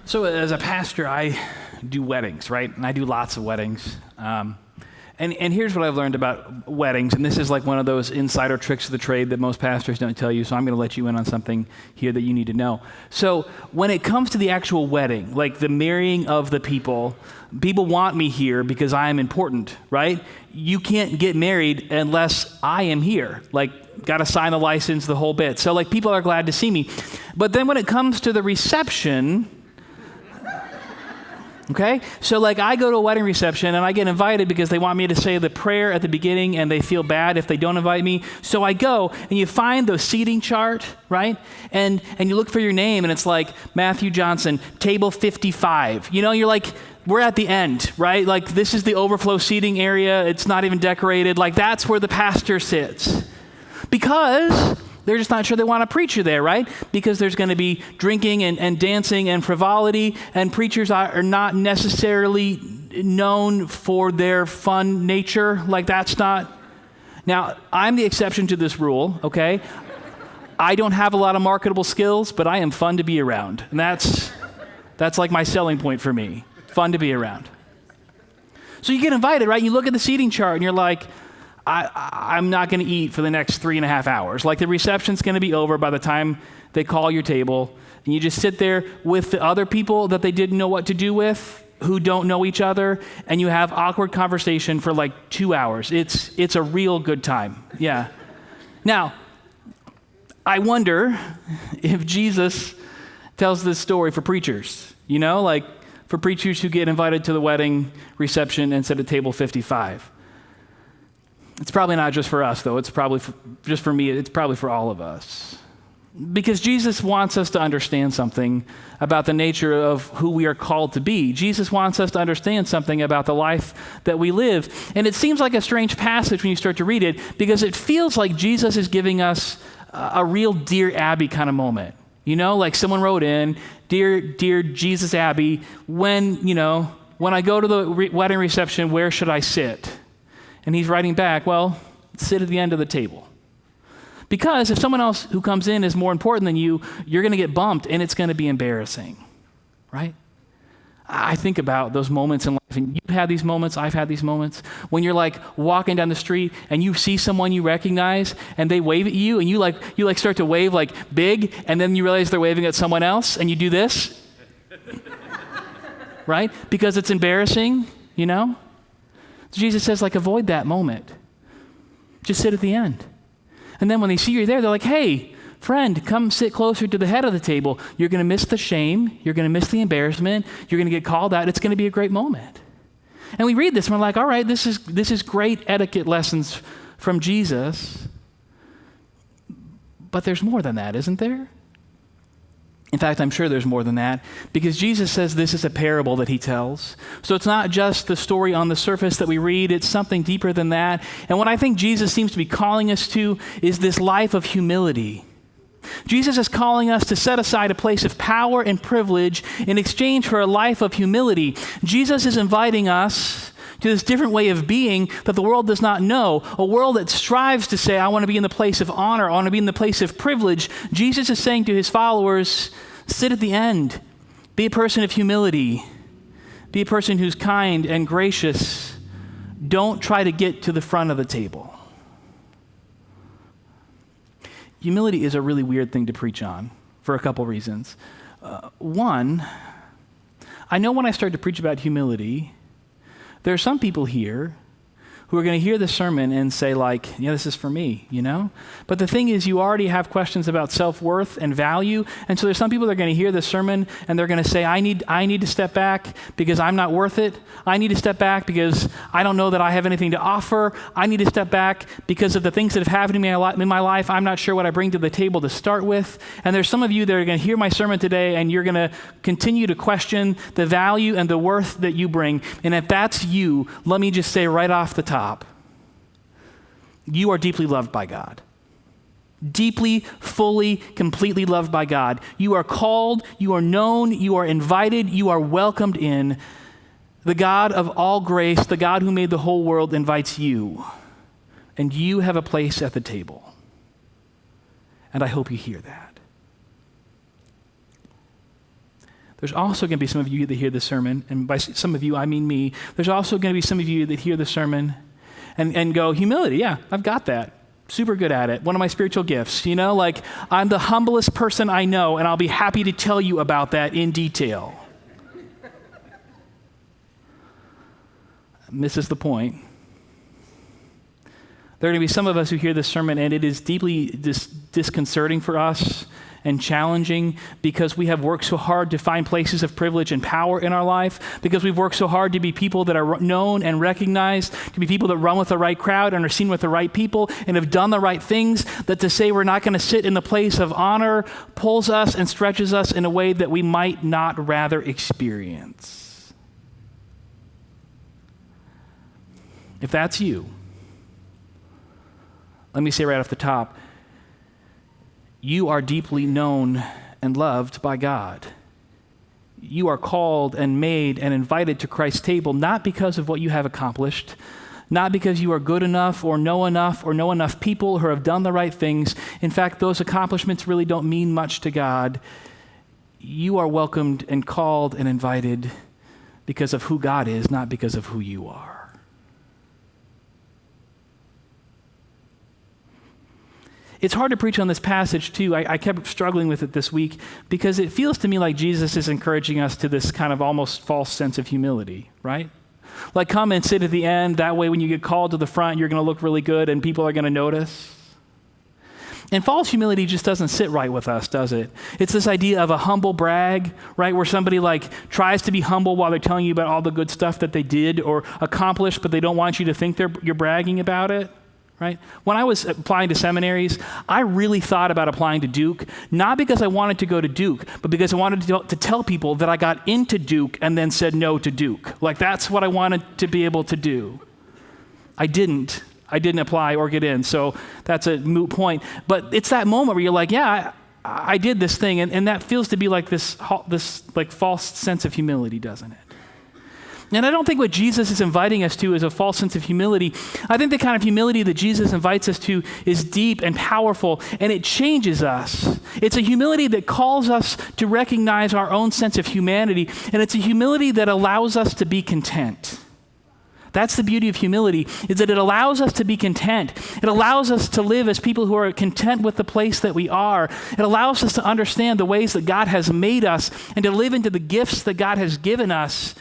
So as a pastor, I do weddings, right? And I do lots of weddings. And here's what I've learned about weddings, and this is like one of those insider tricks of the trade that most pastors don't tell you, so I'm going to let you in on something here that you need to know. So when it comes to the actual wedding, like the marrying of the people want me here because I am important, right? You can't get married unless I am here. Like, got to sign a license, the whole bit. So like people are glad to see me. But then when it comes to the reception, okay? So like I go to a wedding reception and I get invited because they want me to say the prayer at the beginning and they feel bad if they don't invite me. So I go and you find the seating chart, right? And you look for your name and it's like Matthew Johnson, table 55. You know, you're like, we're at the end, right? Like this is the overflow seating area. It's not even decorated. Like that's where the pastor sits. Because they're just not sure they want a preacher there, right? Because there's going to be drinking and dancing and frivolity, and preachers are not necessarily known for their fun nature. Like that's not. Now, I'm the exception to this rule, okay? I don't have a lot of marketable skills, but I am fun to be around. And that's like my selling point for me. Fun to be around. So you get invited, right? You look at the seating chart and you're like, I'm not going to eat for the next 3.5 hours. Like the reception's going to be over by the time they call your table, and you just sit there with the other people that they didn't know what to do with, who don't know each other, and you have awkward conversation for like 2 hours. It's a real good time. Yeah. Now, I wonder if Jesus tells this story for preachers, you know, like for preachers who get invited to the wedding reception and sit at table 55. It's probably not just for us, though. It's probably just for me. It's probably for all of us. Because Jesus wants us to understand something about the nature of who we are called to be. Jesus wants us to understand something about the life that we live. And it seems like a strange passage when you start to read it, because it feels like Jesus is giving us a real Dear Abby kind of moment. You know, like someone wrote in, Dear Jesus Abby, when I go to the wedding reception, where should I sit? And he's writing back, well, sit at the end of the table. Because if someone else who comes in is more important than you, you're going to get bumped and it's going to be embarrassing, right? I think about those moments in life, and you've had these moments, I've had these moments, when you're like walking down the street and you see someone you recognize and they wave at you and you start to wave like big, and then you realize they're waving at someone else and you do this, right? Because it's embarrassing, you know? Jesus says, like, avoid that moment. Just sit at the end. And then when they see you there, they're like, hey, friend, come sit closer to the head of the table. You're going to miss the shame. You're going to miss the embarrassment. You're going to get called out. It's going to be a great moment. And we read this, and we're like, all right, this is great etiquette lessons from Jesus. But there's more than that, isn't there? In fact, I'm sure there's more than that, because Jesus says this is a parable that he tells. So it's not just the story on the surface that we read, it's something deeper than that. And what I think Jesus seems to be calling us to is this life of humility. Jesus is calling us to set aside a place of power and privilege in exchange for a life of humility. Jesus is inviting us to this different way of being that the world does not know, a world that strives to say, I want to be in the place of honor, I want to be in the place of privilege. Jesus is saying to his followers, sit at the end, be a person of humility, be a person who's kind and gracious. Don't try to get to the front of the table. Humility is a really weird thing to preach on for a couple reasons. One, I know when I start to preach about humility, there are some people here who are going to hear the sermon and say like, yeah, this is for me, you know? But the thing is, you already have questions about self-worth and value. And so there's some people that are going to hear the sermon and they're going to say, I need to step back because I'm not worth it. I need to step back because I don't know that I have anything to offer. I need to step back because of the things that have happened to me in my life. I'm not sure what I bring to the table to start with. And there's some of you that are going to hear my sermon today and you're going to continue to question the value and the worth that you bring. And if that's you, let me just say right off the top, you are deeply loved by God. Deeply, fully, completely loved by God. You are called, you are known, you are invited, you are welcomed in. The God of all grace, the God who made the whole world, invites you. And you have a place at the table. And I hope you hear that. There's also going to be some of you that hear the sermon, and by some of you, I mean me. There's also going to be some of you that hear the sermon and go, humility, yeah, I've got that. Super good at it. One of my spiritual gifts, like I'm the humblest person I know, and I'll be happy to tell you about that in detail. Misses the point. There are going to be some of us who hear this sermon, and it is deeply disconcerting for us and challenging because we have worked so hard to find places of privilege and power in our life, because we've worked so hard to be people that are known and recognized, to be people that run with the right crowd and are seen with the right people and have done the right things, that to say we're not going to sit in the place of honor pulls us and stretches us in a way that we might not rather experience. If that's you, let me say right off the top, you are deeply known and loved by God. You are called and made and invited to Christ's table, not because of what you have accomplished, not because you are good enough or know enough people who have done the right things. In fact, those accomplishments really don't mean much to God. You are welcomed and called and invited because of who God is, not because of who you are. It's hard to preach on this passage, too. I kept struggling with it this week because it feels to me like Jesus is encouraging us to this kind of almost false sense of humility, right? Like, come and sit at the end. That way, when you get called to the front, you're going to look really good and people are going to notice. And false humility just doesn't sit right with us, does it? It's this idea of a humble brag, right? Where somebody tries to be humble while they're telling you about all the good stuff that they did or accomplished, but they don't want you to think you're bragging about it. Right? When I was applying to seminaries, I really thought about applying to Duke, not because I wanted to go to Duke, but because I wanted to tell people that I got into Duke and then said no to Duke. That's what I wanted to be able to do. I didn't apply or get in, so that's a moot point. But it's that moment where you're like, yeah, I did this thing, and that feels to be like this false sense of humility, doesn't it? And I don't think what Jesus is inviting us to is a false sense of humility. I think the kind of humility that Jesus invites us to is deep and powerful, and it changes us. It's a humility that calls us to recognize our own sense of humanity, and it's a humility that allows us to be content. That's the beauty of humility, is that it allows us to be content. It allows us to live as people who are content with the place that we are. It allows us to understand the ways that God has made us and to live into the gifts that God has given us.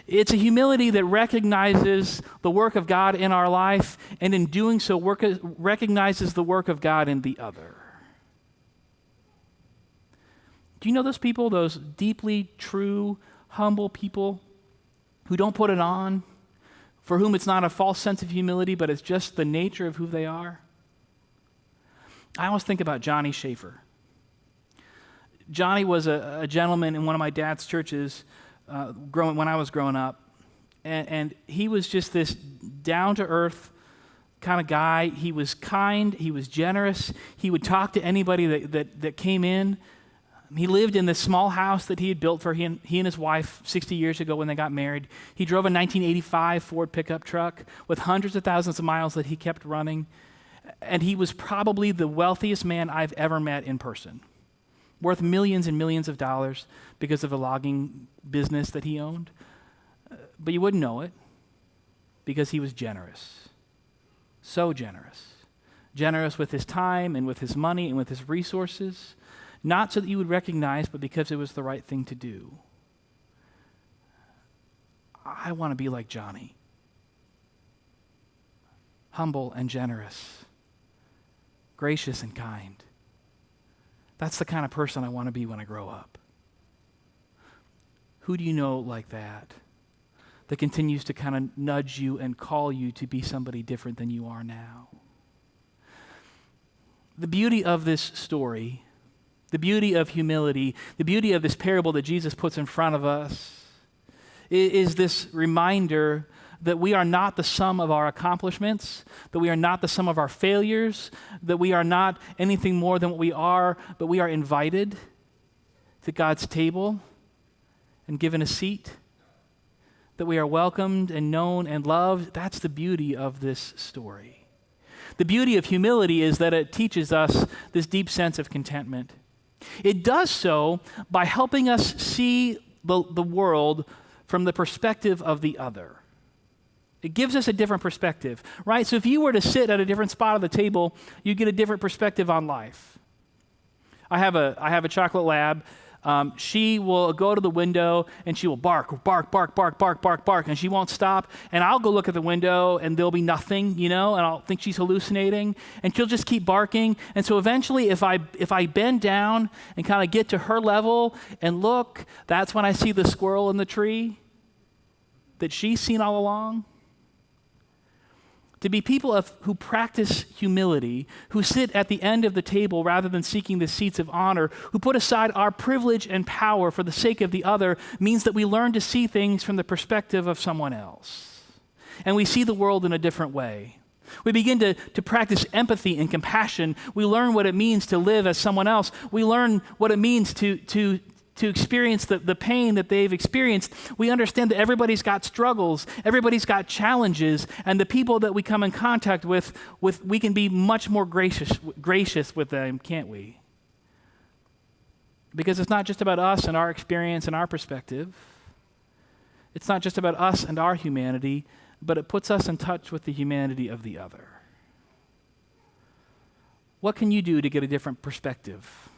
It's a humility that recognizes the work of God in our life, and in doing so, recognizes the work of God in the other. Do you know those people, those deeply true, humble people who don't put it on, for whom it's not a false sense of humility, but it's just the nature of who they are? I always think about Johnny Schaefer. Johnny was a gentleman in one of my dad's churches when I was growing up, and he was just this down-to-earth kind of guy. He was kind, he was generous, he would talk to anybody that came in. He lived in this small house that he had built for he and his wife 60 years ago when they got married. He drove a 1985 Ford pickup truck with hundreds of thousands of miles that he kept running, and he was probably the wealthiest man I've ever met in person, worth millions and millions of dollars because of a logging business that he owned. But you wouldn't know it because he was generous. So generous. Generous with his time and with his money and with his resources, not so that you would recognize, but because it was the right thing to do. I want to be like Johnny. Humble and generous. Gracious and kind. That's the kind of person I want to be when I grow up. Who do you know like that continues to kind of nudge you and call you to be somebody different than you are now? The beauty of this story, the beauty of humility, the beauty of this parable that Jesus puts in front of us is this reminder that we are not the sum of our accomplishments, that we are not the sum of our failures, that we are not anything more than what we are, but we are invited to God's table and given a seat, that we are welcomed and known and loved. That's the beauty of this story. The beauty of humility is that it teaches us this deep sense of contentment. It does so by helping us see the world from the perspective of the other. It gives us a different perspective, right? So if you were to sit at a different spot of the table, you get a different perspective on life. I have a chocolate lab. She will go to the window and she will bark, bark, bark, bark, bark, bark, bark, and she won't stop. And I'll go look at the window and there'll be nothing, and I'll think she's hallucinating, and she'll just keep barking. And so eventually, if I bend down and kind of get to her level and look, that's when I see the squirrel in the tree that she's seen all along. To be people who practice humility, who sit at the end of the table rather than seeking the seats of honor, who put aside our privilege and power for the sake of the other, means that we learn to see things from the perspective of someone else. And we see the world in a different way. We begin to practice empathy and compassion. We learn what it means to live as someone else. We learn what it means to experience the pain that they've experienced. We understand that everybody's got struggles, everybody's got challenges, and the people that we come in contact with we can be much more gracious with them, can't we? Because it's not just about us and our experience and our perspective. It's not just about us and our humanity, but it puts us in touch with the humanity of the other. What can you do to get a different perspective?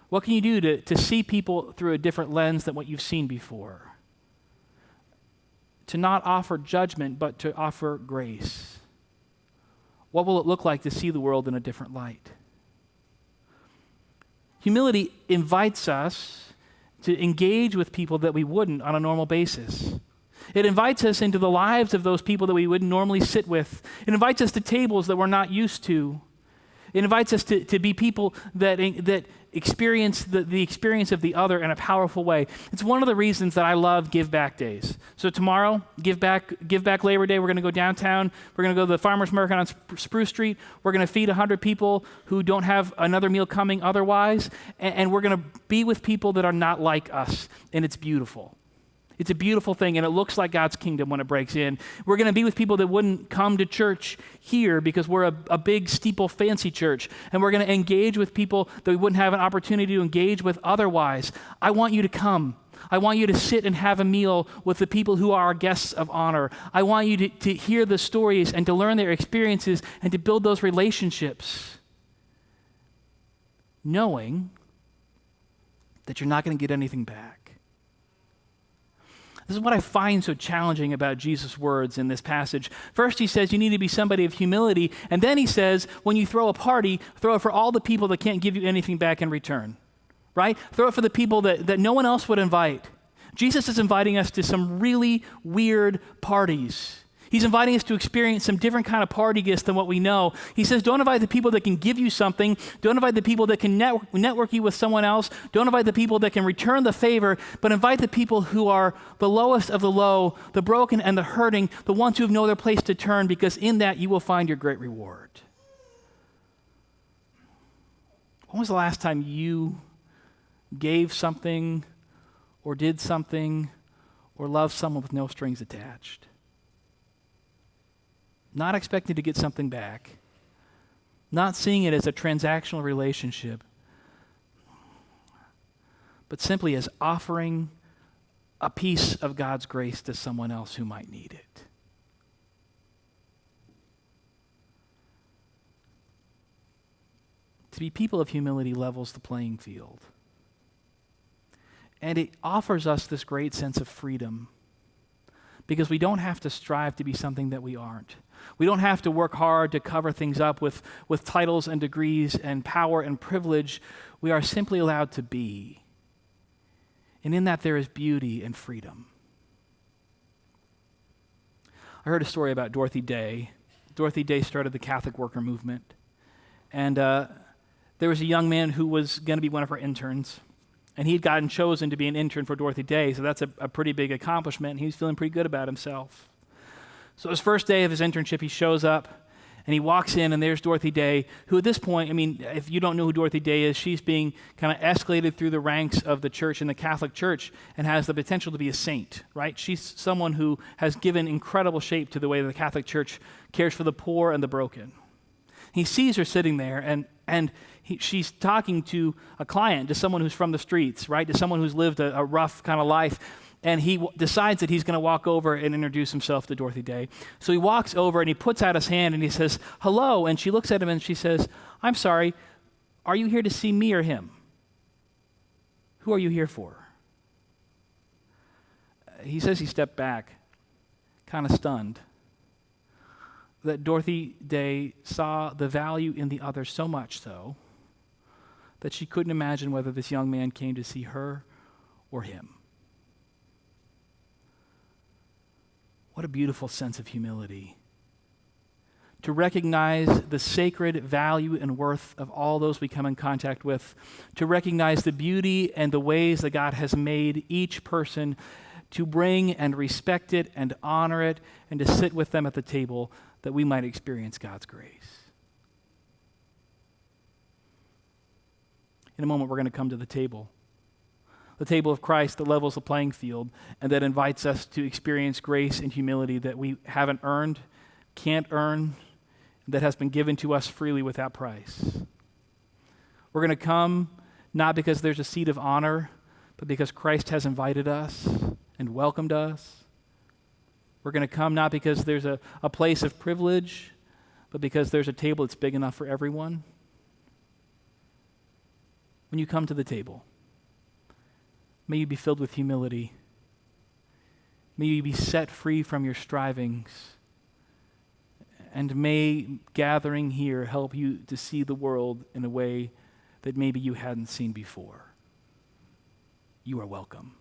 What can you do to see people through a different lens than what you've seen before? To not offer judgment, but to offer grace. What will it look like to see the world in a different light? Humility invites us to engage with people that we wouldn't on a normal basis. It invites us into the lives of those people that we wouldn't normally sit with. It invites us to tables that we're not used to. It invites us to be people that experience the experience of the other in a powerful way. It's one of the reasons that I love Give Back Days. So tomorrow, Give Back Labor Day, we're going to go downtown. We're going to go to the Farmers Market on Spruce Street. We're going to feed 100 people who don't have another meal coming otherwise. And we're going to be with people that are not like us. And it's beautiful. It's a beautiful thing, and it looks like God's kingdom when it breaks in. We're going to be with people that wouldn't come to church here because we're a big steeple fancy church, and we're going to engage with people that we wouldn't have an opportunity to engage with otherwise. I want you to come. I want you to sit and have a meal with the people who are our guests of honor. I want you to hear the stories and to learn their experiences and to build those relationships, knowing that you're not going to get anything back. This is what I find so challenging about Jesus' words in this passage. First, he says you need to be somebody of humility, and then he says when you throw a party, throw it for all the people that can't give you anything back in return, right? Throw it for the people that no one else would invite. Jesus is inviting us to some really weird parties. He's inviting us to experience some different kind of party gifts than what we know. He says, don't invite the people that can give you something. Don't invite the people that can network you with someone else. Don't invite the people that can return the favor, but invite the people who are the lowest of the low, the broken and the hurting, the ones who have no other place to turn, because in that you will find your great reward. When was the last time you gave something or did something or loved someone with no strings attached? Not expecting to get something back, not seeing it as a transactional relationship, but simply as offering a piece of God's grace to someone else who might need it. To be people of humility levels the playing field. And it offers us this great sense of freedom, because we don't have to strive to be something that we aren't. We don't have to work hard to cover things up with titles and degrees and power and privilege. We are simply allowed to be. And in that there is beauty and freedom. I heard a story about Dorothy Day. Dorothy Day started the Catholic worker movement. And there was a young man who was going to be one of her interns. And he'd gotten chosen to be an intern for Dorothy Day, so that's a pretty big accomplishment, and he was feeling pretty good about himself. So his first day of his internship, he shows up, and he walks in, and there's Dorothy Day, who at this point, if you don't know who Dorothy Day is, she's being kind of escalated through the ranks of the church in the Catholic Church and has the potential to be a saint, right? She's someone who has given incredible shape to the way the Catholic Church cares for the poor and the broken. He sees her sitting there, and And she's talking to a client, to someone who's from the streets, right? To someone who's lived a rough kind of life. And he decides that he's going to walk over and introduce himself to Dorothy Day. So he walks over and he puts out his hand and he says, hello. And she looks at him and she says, I'm sorry, are you here to see me or him? Who are you here for? He says he stepped back, kind of stunned, that Dorothy Day saw the value in the other so much so that she couldn't imagine whether this young man came to see her or him. What a beautiful sense of humility. To recognize the sacred value and worth of all those we come in contact with, to recognize the beauty and the ways that God has made each person, to bring and respect it and honor it, and to sit with them at the table that we might experience God's grace. In a moment, we're going to come to the table of Christ that levels the playing field and that invites us to experience grace and humility that we haven't earned, can't earn, that has been given to us freely without price. We're going to come not because there's a seat of honor, but because Christ has invited us and welcomed us. We're going to come not because there's a place of privilege, but because there's a table that's big enough for everyone. When you come to the table, may you be filled with humility. May you be set free from your strivings. And may gathering here help you to see the world in a way that maybe you hadn't seen before. You are welcome.